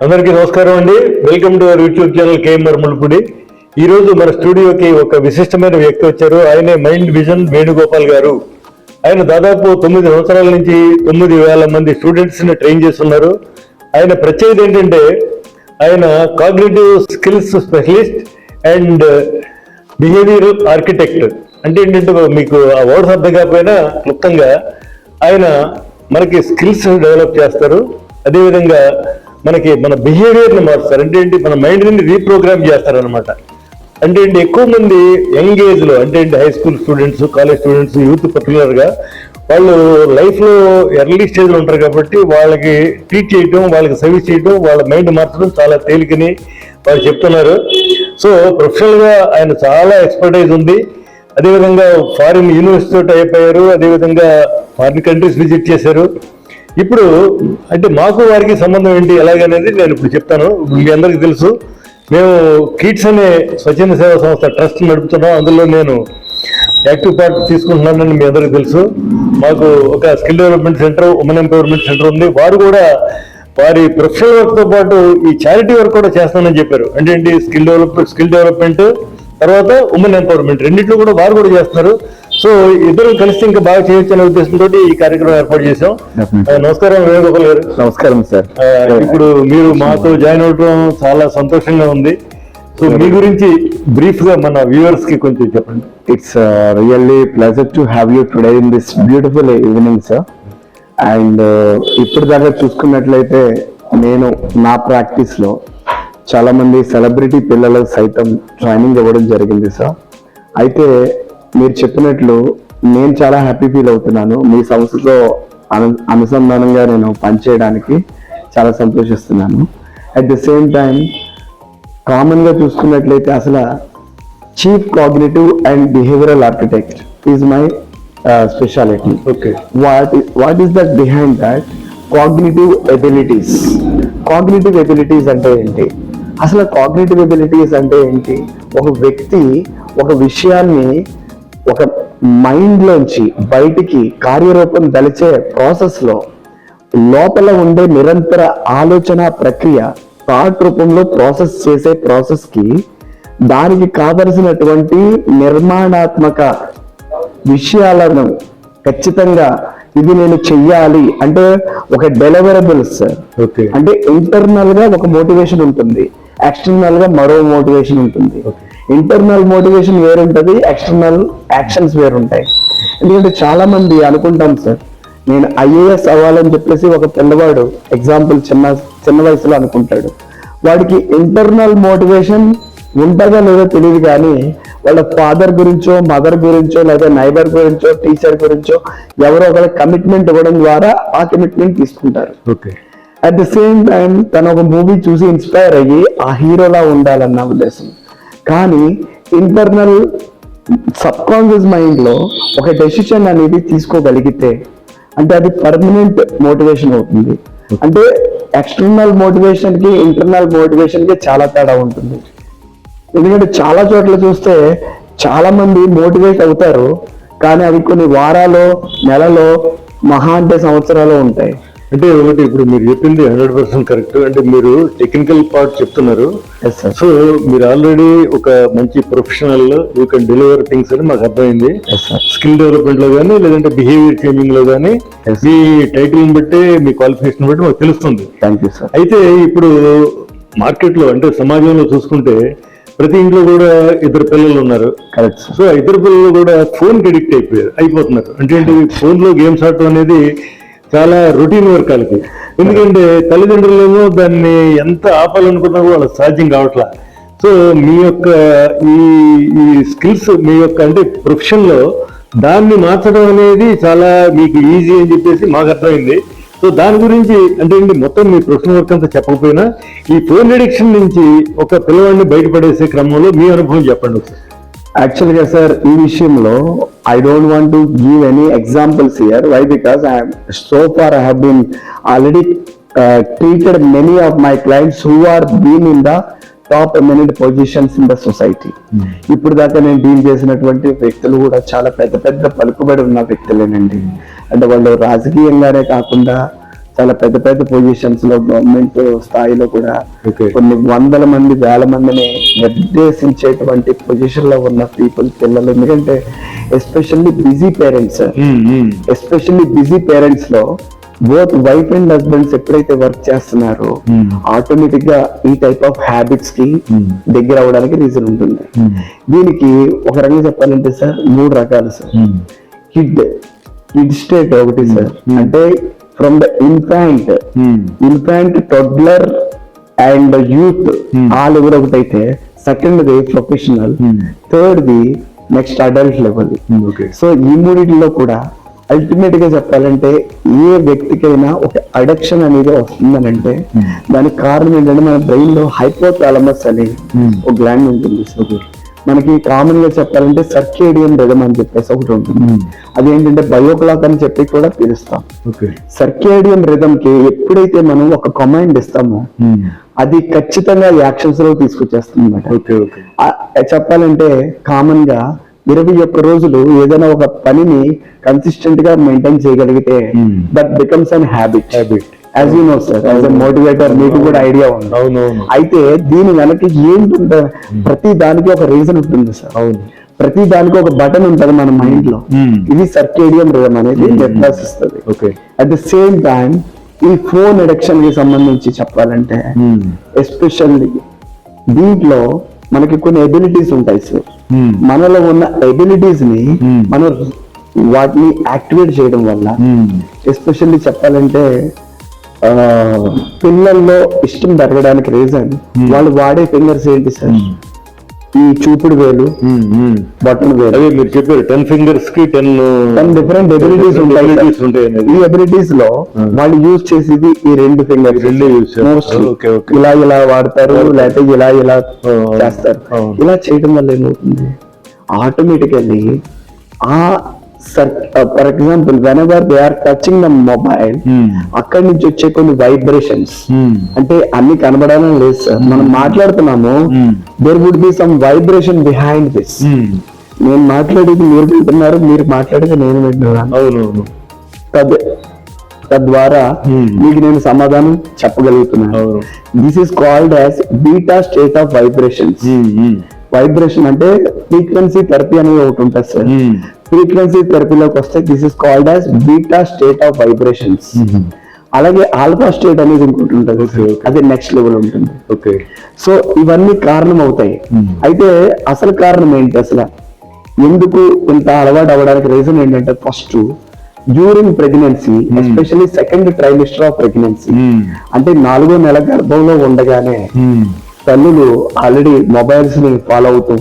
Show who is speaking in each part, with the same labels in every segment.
Speaker 1: అందరికీ నమస్కారం అండి. Welcome to our YouTube channel KMR Mulupudi. ఈ రోజు మన స్టూడియోకి ఒక విశిష్టమైన వ్యక్తి వచ్చారు. ఆయనే మైండ్ విజన్ వేణుగోపాల్ గారు. ఆయన దాదాపు 9 సంవత్సరాల నుంచి 9,000 మంది స్టూడెంట్స్ ని ట్రైన్ చేస్తున్నారు. ఆయన ప్రత్యేకత ఏంటంటే ఆయన cognitive skills specialist and behavioural architect. అంటే ఏంటంటే మీకు ఆ వర్డ్స్ అర్థం కాకపోయినా క్లుప్తంగా ఆయన మనకి స్కిల్స్ డెవలప్ చేస్తారు. అదేవిధంగా మనకి మన బిహేవియర్ని మారుస్తారు. అంటే ఏంటి, మన మైండ్ని రీప్రోగ్రామ్ చేస్తారనమాట. అంటే ఏంటి, ఎక్కువ మంది యంగ్ ఏజ్లో అంటే ఏంటి high school students, college students, youth పర్టికులర్గా వాళ్ళు లైఫ్లో ఎర్లీ స్టేజ్లో ఉంటారు కాబట్టి వాళ్ళకి ట్రీట్ చేయటం, వాళ్ళకి సర్వీస్ చేయటం, వాళ్ళ మైండ్ మార్చడం చాలా తేలికని వాళ్ళు చెప్తున్నారు. సో ప్రొఫెషనల్గా ఆయన చాలా ఎక్స్పర్టైజ్ ఉంది. అదేవిధంగా ఫారిన్ యూనివర్సిటీ అయిపోయారు. అదేవిధంగా ఫారిన్ కంట్రీస్ విజిట్ చేశారు. ఇప్పుడు అంటే మాకు వారికి సంబంధం ఏంటి ఎలాగనేది నేను ఇప్పుడు చెప్తాను. మీ అందరికీ తెలుసు, మేము కిడ్స్ అనే స్వచ్ఛంద సేవా సంస్థ ట్రస్ట్ నడుపుతున్నాం. అందులో నేను యాక్టివ్ పార్ట్ తీసుకుంటున్నానని మీ అందరికీ తెలుసు. మాకు ఒక skill development centre, women empowerment centre ఉంది. వారు కూడా వారి ప్రొఫెషనల్ వర్క్తో పాటు ఈ చారిటీ వర్క్ కూడా చేస్తానని చెప్పారు. అంటే ఏంటి, స్కిల్ డెవలప్మెంట్ తర్వాత ఉమెన్ ఎంపవర్మెంట్ రెండింటిలో కూడా వారు కూడా చేస్తున్నారు. సో ఇద్దరు కలిసి ఇంకా బాగా చేయొచ్చు అనే ఉద్దేశంతో ఈ కార్యక్రమం ఏర్పాటు చేశాం. నమస్కారం వేణుగోపాల్ గారు.
Speaker 2: నమస్కారం సార్.
Speaker 1: ఇప్పుడు మీరు మాతో జాయిన్ అవడం చాలా సంతోషంగా ఉంది. సో మీ గురించి బ్రీఫ్ గా మన వ్యూవర్స్ కి కొంచెం చెప్పండి.
Speaker 2: It's really pleasure to have you today in this beautiful evening sir. And ఇప్పుడు దాకా చూసుకున్నట్లయితే నేను నా ప్రాక్టీస్ లో చాలా మంది సెలబ్రిటీ పిల్లలు సైతం ట్రైనింగ్ ఇవ్వడం జరిగింది సార్. అయితే మీరు చెప్పినట్లు నేను చాలా హ్యాపీ ఫీల్ అవుతున్నాను. మీ సంస్థతో అనుసంధానంగా నేను పనిచేయడానికి చాలా సంతోషిస్తున్నాను. At the same time common గా చూసుకున్నట్లయితే అసలు chief cognitive and behavioural architect is my speciality.
Speaker 1: Okay,
Speaker 2: what is that behind that? Cognitive abilities. Cognitive abilities అంటే ఏంటి? అసలు కాగ్నిటివ్ ఎబిలిటీస్ అంటే ఏంటి? ఒక వ్యక్తి ఒక విషయాన్ని ఒక మైండ్ లోంచి బయటికి కార్యరూపం దలిచే ప్రాసెస్ లో లోపల ఉండే నిరంతర ఆలోచన ప్రక్రియ థాట్ రూపంలో ప్రాసెస్ చేసే ప్రాసెస్ కి దానికి కావలసినటువంటి నిర్మాణాత్మక విషయాలను ఖచ్చితంగా ఇది నేను చెయ్యాలి అంటే ఒక డెలివరబుల్స్. అంటే ఇంటర్నల్ గా ఒక మోటివేషన్ ఉంటుంది, ఎక్స్టర్నల్ గా మరో మోటివేషన్ ఉంటుంది. ఇంటర్నల్ మోటివేషన్ వేరుంటది, ఎక్స్టర్నల్ యాక్షన్స్ వేరుంటాయి. ఎందుకంటే చాలా మంది అనుకుంటాం సార్, నేను ఐఏఎస్ అవ్వాలని చెప్పేసి ఒక పిల్లవాడు ఎగ్జాంపుల్ చిన్న వయసులో అనుకుంటాడు. వాడికి ఇంటర్నల్ మోటివేషన్ ఉంటుందో లేదో తెలియదు, కానీ వాళ్ళ ఫాదర్ గురించో, మదర్ గురించో, లేదా నైబర్ గురించో, టీచర్ గురించో ఎవరో ఒకరి కమిట్మెంట్ ఇవ్వడం ద్వారా ఆ కమిట్మెంట్ తీసుకుంటారు. అట్ ద సేమ్ టైం తను ఒక మూవీ చూసి ఇన్స్పైర్ అయ్యి ఆ హీరోలా ఉండాలన్న ఉద్దేశం. కానీ ఇంటర్నల్ సబ్ కాన్షియస్ మైండ్ లో ఒక డెసిషన్ అనేది తీసుకోగలిగితే అంటే అది పర్మనెంట్ మోటివేషన్ అవుతుంది. అంటే ఎక్స్టర్నల్ మోటివేషన్ కి ఇంటర్నల్ మోటివేషన్ కి చాలా తేడా ఉంటుంది. ఎందుకంటే చాలా చోట్ల చూస్తే చాలా మంది మోటివేట్ అవుతారు, కానీ అవి కొన్ని వారాలు, నెలలో, మహా అంటే సంవత్సరాలు ఉంటాయి.
Speaker 1: అంటే ఒకటి ఇప్పుడు మీరు చెప్పింది 100% కరెక్ట్. అంటే మీరు టెక్నికల్ పార్ట్ చెప్తున్నారు. సో మీరు ఆల్రెడీ ఒక మంచి professional, you can deliver things అని మాకు అర్థమైంది. స్కిల్ డెవలప్మెంట్ లో కానీ లేదంటే బిహేవియర్ చేంజింగ్ లో కానీ మీ టైటిల్ బట్టి మీ క్వాలిఫికేషన్ బట్టి మాకు తెలుస్తుంది.
Speaker 2: Thank you sir.
Speaker 1: అయితే ఇప్పుడు మార్కెట్ లో అంటే సమాజంలో చూసుకుంటే ప్రతి ఇంట్లో కూడా ఇద్దరు పిల్లలు ఉన్నారు.
Speaker 2: కరెక్ట్.
Speaker 1: సో ఇద్దరు పిల్లలు కూడా ఫోన్ కి అడిక్ట్ అయిపోతున్నారు. అంటే ఫోన్ లో గేమ్స్ ఆడటం అనేది చాలా రొటీన్ వర్క్ వాళ్ళకి. ఎందుకంటే తల్లిదండ్రులేమో దాన్ని ఎంత ఆపాలనుకున్నా కూడా వాళ్ళకి సాధ్యం కావట్లా. సో మీ యొక్క ఈ స్కిల్స్ మీ యొక్క అంటే ప్రొఫెషన్ లో దాన్ని మార్చడం అనేది చాలా మీకు ఈజీ అని చెప్పేసి మాకు అర్థమైంది. సో దాని గురించి అంటే మొత్తం మీ ప్రొఫెషనల్ వర్క్ అంతా చెప్పకపోయినా ఈ ఫోన్ అడిక్షన్ నుంచి ఒక పిల్లవాడిని బయటపడేసే క్రమంలో మీ అనుభవం చెప్పండి ఒకసారి.
Speaker 2: యాక్చువల్గా సార్ ఈ విషయంలో I don't want to give any examples here. Why? Because so far I have been already treated many of my clients who are been in the top eminent positions in the society. ఇప్పుడు దాకా నేను deal చేసినటువంటి వ్యక్తులు కూడా చాలా పెద్ద పెద్ద పలుకుబడి ఉన్న వ్యక్తులేనండి. అంటే వాళ్ళు రాజకీయంగానే కాకుండా చాలా పెద్ద పెద్ద పొజిషన్స్ లో గవర్నమెంట్ స్థాయిలో కూడా
Speaker 1: Okay.
Speaker 2: కొన్ని వందల మంది వేల మందిని నిర్దేశించేటువంటి పొజిషన్ లో ఉన్న పిల్లలు, ఎందుకంటే especially busy parents, especially busy parents లో బోత్ వైఫ్ అండ్ హస్బెండ్స్ ఎప్పుడైతే వర్క్ చేస్తున్నారో ఆటోమేటిక్ గా ఈ టైప్ ఆఫ్ హ్యాబిట్స్ కి దగ్గర అవడానికి రీజన్ ఉంటుంది. దీనికి ఒక రకంగా చెప్పాలంటే సార్ 3 రకాలు సార్. కిడ్ స్టేట్ ఒకటి సార్, అంటే from the infant toddler and youth ఆ లెవెల్ ఒకటైతే, second the professional, third the next adult level. So ఈ మూడిట్లో కూడా అల్టిమేట్ గా చెప్పాలంటే ఏ వ్యక్తికైనా ఒక అడిక్షన్ అనేది వస్తుందనంటే దానికి కారణం ఏంటంటే మన బ్రెయిన్ లో హైపోథాలమస్ అనే ఒక గ్లాండ్ ఉంటుంది. మనకి కామన్ గా చెప్పాలంటే సర్కేడియన్ రిథమ్ అని చెప్పేసి ఒకటి ఉంటుంది. అదేంటంటే బయోక్లాక్ అని చెప్పి కూడా పిలుస్తాం. సర్కేడియన్ రిథమ్ కి ఎప్పుడైతే మనం ఒక కమాండ్ ఇస్తామో అది ఖచ్చితంగా యాక్షన్స్ లో తీసుకొచ్చేస్తుంది అన్నమాట. చెప్పాలంటే కామన్ గా 21 రోజులు ఏదైనా ఒక పనిని కన్సిస్టెంట్ గా మెయింటైన్ చేయగలిగితే that becomes an habit. As you know sir, as a motivator మీకు కూడా ఐడియా ఉంది. అయితే దీని వెనక ఏంటి, ప్రతి దానికి ఒక రీజన్ ఉంటుంది సార్. ప్రతి దానికి ఒక బటన్ ఉంటుంది మన మైండ్ లో. ఇది సర్కేడియన్ రిథమ్ అనేది నిర్దేశిస్తుంది. అట్ ద సేమ్ టైం ఈ ఫోన్ అడిక్షన్ కి సంబంధించి చెప్పాలంటే ఎస్పెషల్లీ దీంట్లో మనకి కొన్ని ఎబిలిటీస్ ఉంటాయి సార్. మనలో ఉన్న ఎబిలిటీస్ ని మనం వాటిని యాక్టివేట్ చేయడం వల్ల, ఎస్పెషల్లీ చెప్పాలంటే పిల్లల్లో ఇష్టం పెరగడానికి రీజన్ వాళ్ళు వాడే ఫింగర్స్ ఏంటి సార్? ఈ చూపుడు వేలు, బటన్ వేలు.
Speaker 1: అదే మీరు చెప్పారు 10 ఫింగర్స్ కి 10
Speaker 2: డిఫరెంట్ ఎబిలిటీస్ ఉంటాయి. ఈ ఎబిలిటీస్ లో వాళ్ళు యూజ్ చేసేది ఈ 2 ఫింగర్స్ ఇలా ఇలా వాడతారు, లేకపోతే ఇలా చేస్తారు. ఇలా చేయడం వల్ల ఏమవుతుంది, ఆటోమేటికల్లీ ఆ for example whenever they are touching the mobile, అక్కడి నుంచి వచ్చే కొన్ని వైబ్రేషన్స్, అంటే అన్ని కనబడాలని లేదు సార్, మనం మాట్లాడుతున్నాము, there would be some vibration behind this. నేను మాట్లాడేది మీరు వింటున్నారు, మీరు మాట్లాడేది నేను వింటున్నాను. తద్వారా మీకు నేను సమాధానం చెప్పగలుగుతున్నాను. This is called as beta state of vibrations. Vibration అంటే ఫ్రీక్వెన్సీ థెరపీ అనేది ఒకటి ఉంటుంది సార్. ఫ్రీక్వెన్సీ థెరపీలోకి వస్తే this is called as beta state of vibrations. అలాగే ఆల్ఫా స్టేట్ అనేది ఇంకోటి ఉంటుంది, అది నెక్స్ట్ లెవెల్ ఉంటుంది. సో ఇవన్నీ కారణం అవుతాయి. అయితే అసలు కారణం ఏంటి, అసలు ఎందుకు ఇంత అలవాటు అవ్వడానికి రీజన్ ఏంటంటే, first during pregnancy, especially second trimester of pregnancy, అంటే 4వ నెల గర్భంలో ఉండగానే తల్లులు ఆల్రెడీ మొబైల్స్ ని ఫాలో అవుతూ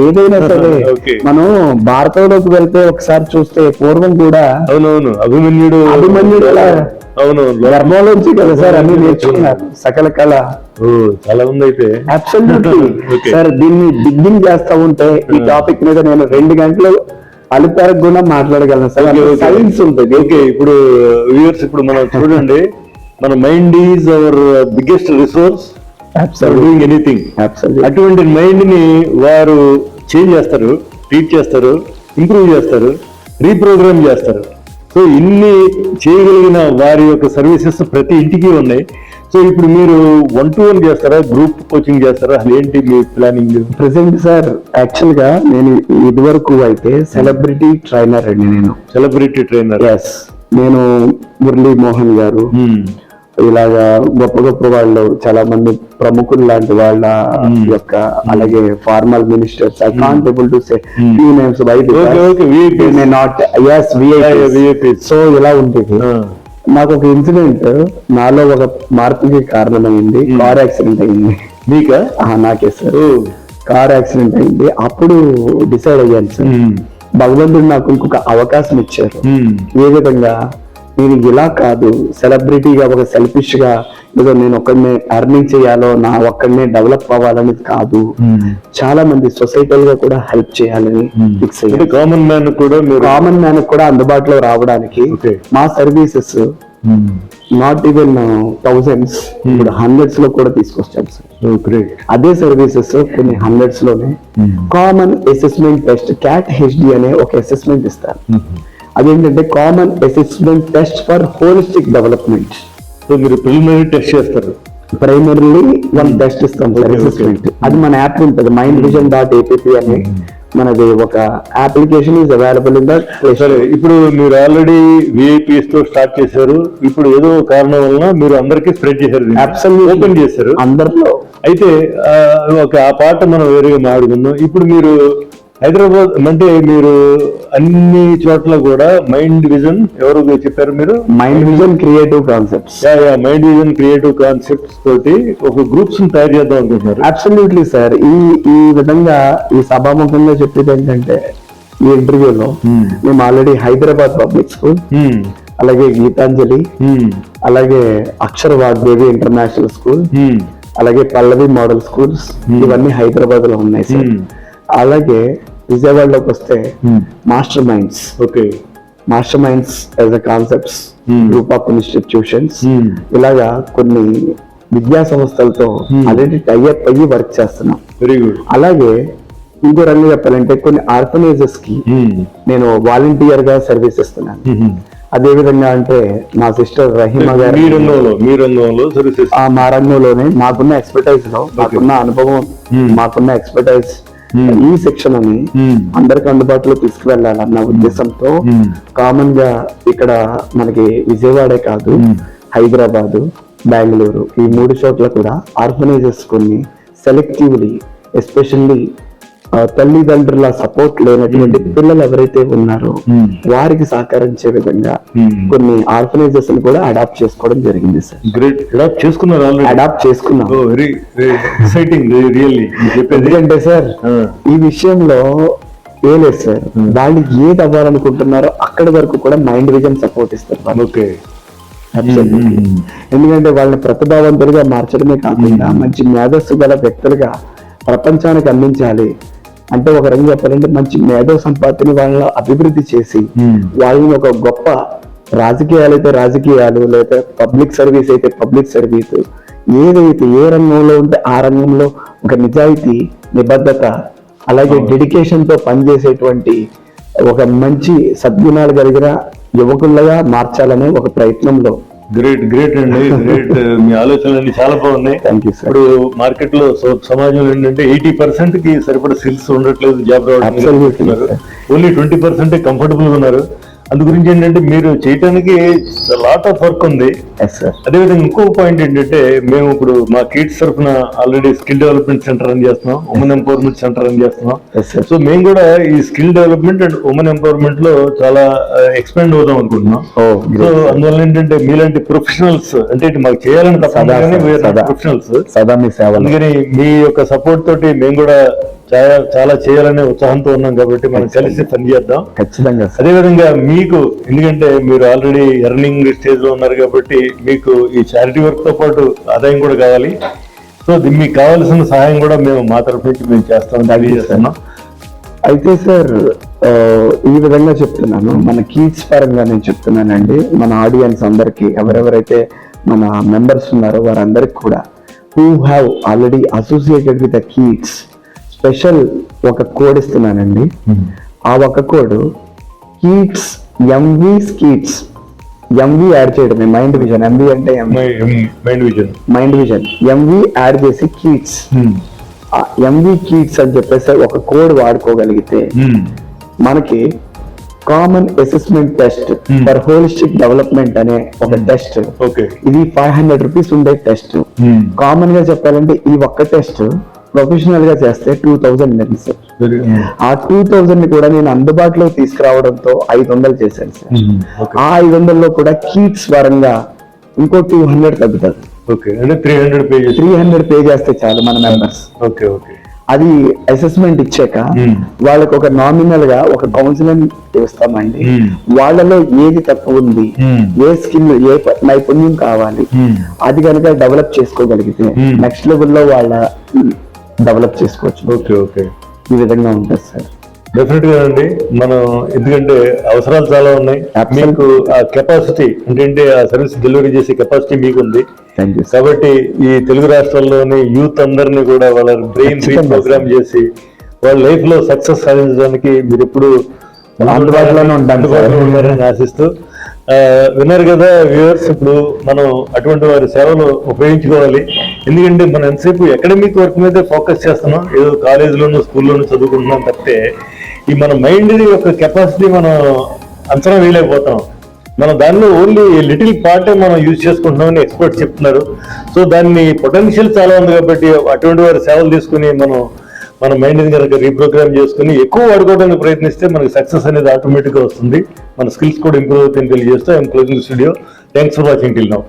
Speaker 2: ఏదైనా సరే మనం భారతంలోకి వెళ్తే ఒకసారి చూస్తే పూర్వం కూడా అభిమన్యుడు గర్భంలోంచి కదా సార్ అన్ని నేర్చుకున్నారు, సకల కళ
Speaker 1: చాలా ఉంది. అయితే
Speaker 2: అబ్సల్యూట్లీ సార్, దీన్ని డిగ్గింగ్ చేస్తా ఉంటే ఈ టాపిక్ మీద నేను 2 గంటలు అలిపేరకు కూడా మాట్లాడగలను సార్. సైన్స్ ఉంటుంది.
Speaker 1: ఓకే, ఇప్పుడు వ్యూవర్స్, ఇప్పుడు మనం చూడండి, మన mind is our biggest resource for doing anything. అటువంటి మైండ్ ని వారు చేంజ్ చేస్తారు, ట్రీట్ చేస్తారు, ఇంప్రూవ్ చేస్తారు, రీప్రోగ్రామ్ చేస్తారు. సో ఇన్ని చేయగలిగిన వారి యొక్క సర్వీసెస్ ప్రతి ఇంటికి ఉన్నాయి. సో ఇప్పుడు మీరు 1-to-1 చేస్తారా, గ్రూప్ కోచింగ్ చేస్తారా, అసలు ఏంటి మీ ప్లానింగ్?
Speaker 2: ప్రెసెంట్ సార్ యాక్చువల్ గా నేను ఇదివరకు అయితే సెలబ్రిటీ ట్రైనర్ అండి. నేను
Speaker 1: సెలబ్రిటీ ట్రైనర్.
Speaker 2: ఎస్, నేను మురళీ మోహన్ గారు, ఇలాగా గొప్ప గొప్ప వాళ్ళు, చాలా మంది ప్రముఖులు లాంటి వాళ్ళ యొక్క, అలాగే formal ministers, I can't able to say few names so ఇలా ఉంటుంది. నాకు ఒక ఇన్సిడెంట్, నాలో ఒక మార్పుకి కారణమైంది. కార్ యాక్సిడెంట్ అయింది.
Speaker 1: మీకా?
Speaker 2: నాకే సార్. కార్ యాక్సిడెంట్ అయింది. అప్పుడు డిసైడ్ అయ్యాను సార్, భగవంతుడు నాకు ఇంకొక అవకాశం ఇచ్చారు. ఏ విధంగా, నేను ఇలా కాదు సెలబ్రిటీగా ఒక సెల్ఫిష్ గా ఏదో నేను ఒక్కడినే ఎర్నింగ్ చేయాలో, నా ఒక్కడినే డెవలప్ అవ్వాలనేది కాదు, చాలా మంది సొసైటల్ గా కూడా హెల్ప్ చేయాలని ఫిక్స్ అయ్యారు.
Speaker 1: కామన్ మ్యాన్ కూడా
Speaker 2: అందుబాటులో రావడానికి మా సర్వీసెస్ నాట్ ఈవెన్ థౌజండ్స్, ఇప్పుడు హండ్రెడ్స్ లో కూడా తీసుకొచ్చాం సార్. అదే సర్వీసెస్ కొన్ని హండ్రెడ్స్ లోనే common assessment test, CAT HD అనే ఒక అసెస్మెంట్ ఇస్తారు. అదేంటంటే common assessment test for holistic development.
Speaker 1: So మీరు ప్రిలిమినరీ టెస్ట్ చేస్తారు.
Speaker 2: ప్రైమరీలీ వన్ టెస్ట్ ఇస్తాం సార్ అసెస్మెంట్. అది మన యాప్ ఉంటుంది mindvision.app అని మనది ఒక application is available in that.
Speaker 1: సరే, ఇప్పుడు మీరు ఆల్రెడీ విఐపీస్ తో స్టార్ట్ చేశారు. ఇప్పుడు ఏదో కారణం వలన మీరు అందరికీ స్ప్రెడ్ చేశారు, ఓపెన్ చేశారు
Speaker 2: అందరిలో.
Speaker 1: అయితే ఆ పాట మనం వేరేగా మాట్లాడుకుందాం. ఇప్పుడు మీరు హైదరాబాద్ అంటే మీరు అన్ని చోట్ల కూడా మైండ్ విజన్ ఎవరు చెప్పారు? మీరు
Speaker 2: mind vision creative concepts.
Speaker 1: Mind vision creative concepts తోటి ఒక గ్రూప్స్ తయారు చేద్దాం అనుకుంటున్నారు.
Speaker 2: Absolutely sir. ఈ విధంగా ఈ సభాముఖంగా చెప్పేది ఏంటంటే ఈ ఇంటర్వ్యూలో మేము ఆల్రెడీ హైదరాబాద్ పబ్లిక్ స్కూల్, అలాగే గీతాంజలి, అలాగే అక్షర వాగ్దేవి ఇంటర్నేషనల్ స్కూల్, అలాగే పల్లవి మోడల్ స్కూల్స్, ఇవన్నీ హైదరాబాద్ లో ఉన్నాయి సార్. అలాగే విజయవాడలోకి వస్తే master minds.
Speaker 1: Okay,
Speaker 2: master minds as a concepts, group of institutions, ఇలాగా కొన్ని విద్యా సంస్థలతో ఆల్రెడీ టైఅప్ అయ్యి వర్క్ చేస్తున్నాం.
Speaker 1: Very good.
Speaker 2: అలాగే ఇంకో రంగు చెప్పాలంటే కొన్ని ఆర్ఫనైజెస్ కి నేను వాలంటీర్ గా సర్వీస్ ఇస్తున్నాను. అదే విధంగా అంటే మా సిస్టర్ రహీమా గారు మా రంగంలోనే మాకున్న ఎక్స్పర్టైజ్ లో, మాకున్న అనుభవం, మాకున్న ఎక్స్పర్టైజ్ ఈ శిక్షణని అందరికి అందుబాటులో తీసుకువెళ్ళాలన్న ఉద్దేశంతో కామన్ గా ఇక్కడ మనకి విజయవాడే కాదు, హైదరాబాదు, బెంగళూరు, ఈ 3 చోట్ల కూడా ఆర్గనైజర్స్ కొన్ని సెలెక్టివ్లీ, ఎస్పెషల్లీ తల్లిదండ్రుల సపోర్ట్ లేనటువంటి పిల్లలు ఎవరైతే ఉన్నారో వారికి సహకరించే విధంగా కొన్ని ఆర్గనైజర్స్ కూడా అడాప్ట్ చేసుకోవడం జరిగింది సార్.
Speaker 1: గ్రేట్. అడాప్ట్ చేసుకున్నారు?
Speaker 2: అడాప్ట్ చేసుకున్నాం.
Speaker 1: Very exciting really.
Speaker 2: ఎందుకంటే సార్ ఈ విషయంలో ఏం లేదు సార్, వాళ్ళు ఏది అవ్వాలనుకుంటున్నారో అక్కడి వరకు కూడా మైండ్ విజన్ సపోర్ట్ ఇస్తారు.
Speaker 1: ఓకే.
Speaker 2: ఎందుకంటే వాళ్ళని ప్రతిభావంతులుగా మార్చడమే కాకుండా మంచి మేధస్సు గల వ్యక్తులుగా ప్రపంచానికి అందించాలి. అంటే ఒక రంగు చెప్పాలంటే మంచి మేధో సంపత్తిని వాళ్ళ అభివృద్ధి చేసి వాళ్ళని ఒక గొప్ప రాజకీయాలు అయితే రాజకీయాలు, లేదా పబ్లిక్ సర్వీస్ అయితే పబ్లిక్ సర్వీస్, ఏదైతే ఏ రంగంలో ఉంటే ఆ రంగంలో ఒక నిజాయితీ, నిబద్ధత, అలాగే డెడికేషన్ తో పనిచేసేటువంటి ఒక మంచి సద్గుణాలు కలిగిన యువకులుగా మార్చాలనే ఒక ప్రయత్నంలో.
Speaker 1: గ్రేట్ గ్రేట్ అండి, గ్రేట్. మీ ఆలోచనలు చాలా బాగున్నాయి. ఇప్పుడు మార్కెట్ లో సమాజంలో ఏంటంటే 80% కి సరిపడా స్కిల్స్ ఉండట్లేదు, జాబ్ రావడం, ఓన్లీ 20% కంఫర్టబుల్ గా ఉన్నారు. అందు గురించి ఏంటంటే మీరు చేయడానికి లాట్ ఆఫ్ వర్క్ ఉంది. అదేవిధంగా ఇంకొక పాయింట్ ఏంటంటే మేము ఇప్పుడు మా కిడ్స్ తరఫున already skill development centre run చేస్తున్నాం, ఉమెన్ ఎంపవర్మెంట్ సెంటర్ రన్ చేస్తున్నాం. సో మేము కూడా ఈ skill development and women empowerment లో చాలా ఎక్స్పాండ్ అవుదాం అనుకుంటున్నాం. సో అందువల్ల ఏంటంటే మీలాంటి ప్రొఫెషనల్స్ అంటే మాకు చేయాలని ప్రొఫెషనల్స్, అందుకని మీ యొక్క సపోర్ట్ తోటి మేము కూడా చాలా చేయాలనే ఉత్సాహంతో ఉన్నాం. కాబట్టి మనం కలిసి పనిచేద్దాం ఖచ్చితంగా. అదేవిధంగా మీకు ఎందుకంటే మీరు ఆల్రెడీ ఎర్నింగ్ స్టేజ్ లో ఉన్నారు కాబట్టి మీకు ఈ చారిటీ వర్క్ తో పాటు ఆదాయం కూడా కావాలి. సో మీకు కావాల్సిన సహాయం కూడా మేము మా తరఫు నుంచి మేము చేస్తాం.
Speaker 2: అయితే సార్ ఈ విధంగా చెప్తున్నాను, మన కీట్స్ పరంగా నేను చెప్తున్నానండి. మన ఆడియన్స్ అందరికి, ఎవరెవరైతే మన మెంబర్స్ ఉన్నారో వారందరికి కూడా who have already associated with the Keats special ఒక కోడ్ ఇస్తున్నానండి. ఆ ఒక code Keats MV Keats, MV add చేయడమే మైండ్ విజన్. ఎంవి అంటే మైండ్ విజన్, ఎంవి యాడ్ చేసి కీట్స్, ఎంవి కీట్స్ అని చెప్పేసి ఒక కోడ్ వాడుకోగలిగితే మనకి common assessment test for holistic development అనే ఒక టెస్ట్, ఇది 500 రూపీస్ ఉండే టెస్ట్. కామన్ గా చెప్పాలంటే ఈ ఒక్క టెస్ట్ ప్రొఫెషనల్ గా చేస్తే 2000 నెల సార్. ఆ 2000 ని కూడా నేను అందుబాటులో తీసుకురావడంతో 500 చేశాను సార్. ఆ 500లో కూడా కీట్స్ పరంగా ఇంకో 200 తగ్గుతుంది. 300 పే చేస్తే చాలు మన మెంబర్స్. అది అసెస్మెంట్ ఇచ్చాక వాళ్ళకి ఒక నామినల్ గా ఒక కౌన్సిలింగ్ ఇస్తామండి. వాళ్ళలో ఏది తక్కువ ఉంది, ఏ స్కిల్, ఏ నైపుణ్యం కావాలి, అది కనుక డెవలప్ చేసుకోగలిగితే నెక్స్ట్ లెవెల్లో వాళ్ళ డెవలప్ చేసుకోవచ్చు. ఈ విధంగా ఉంటుంది సార్.
Speaker 1: డెఫినెట్ గా అండి. మనం ఎందుకంటే అవసరాలు చాలా ఉన్నాయి. మీకు ఆ కెపాసిటీ అంటే ఆ సర్వీస్ డెలివరీ చేసే కెపాసిటీ మీకు ఉంది. కాబట్టి ఈ తెలుగు రాష్ట్రాల్లోని యూత్ అందరినీ కూడా వాళ్ళ బ్రెయిన్ ప్రోగ్రామ్ చేసి వాళ్ళ లైఫ్ లో సక్సెస్ సాధించడానికి మీరు ఎప్పుడు
Speaker 2: అందుబాటులోనే ఉంటాను సార్.
Speaker 1: ఉంటారని ఆశిస్తూ విన్నారు కదా వ్యూవర్స్, ఇప్పుడు మనం అటువంటి వారి సేవలు ఉపయోగించుకోవాలి. ఎందుకంటే మనం ఎంతసేపు అకాడమిక్ వర్క్ మీద ఫోకస్ చేస్తున్నాం, ఏదో కాలేజీలోనూ స్కూల్లోనూ చదువుకుంటున్నాం తప్పితే ఈ మన మైండ్ యొక్క కెపాసిటీ మనం అంచనా వేయలేకపోతాం. మనం దానిలో ఓన్లీ లిటిల్ పార్టే మనం యూజ్ చేసుకుంటున్నామని ఎక్స్పర్ట్స్ చెప్తున్నారు. సో దాన్ని పొటెన్షియల్ చాలా ఉంది కాబట్టి అటువంటి వారి సేవలు తీసుకుని మన మైండ్ని కనుక రీప్రోగ్రామ్ చేసుకుని ఎక్కువ వాడుకోవడానికి ప్రయత్నిస్తే మనకి సక్సెస్ అనేది ఆటోమేటిక్గా వస్తుంది. మన స్కిల్స్ కూడా ఇంప్రూవ్ అవుతాయని తెలియజేస్తూ I'm closing studio. Thanks for watching till now.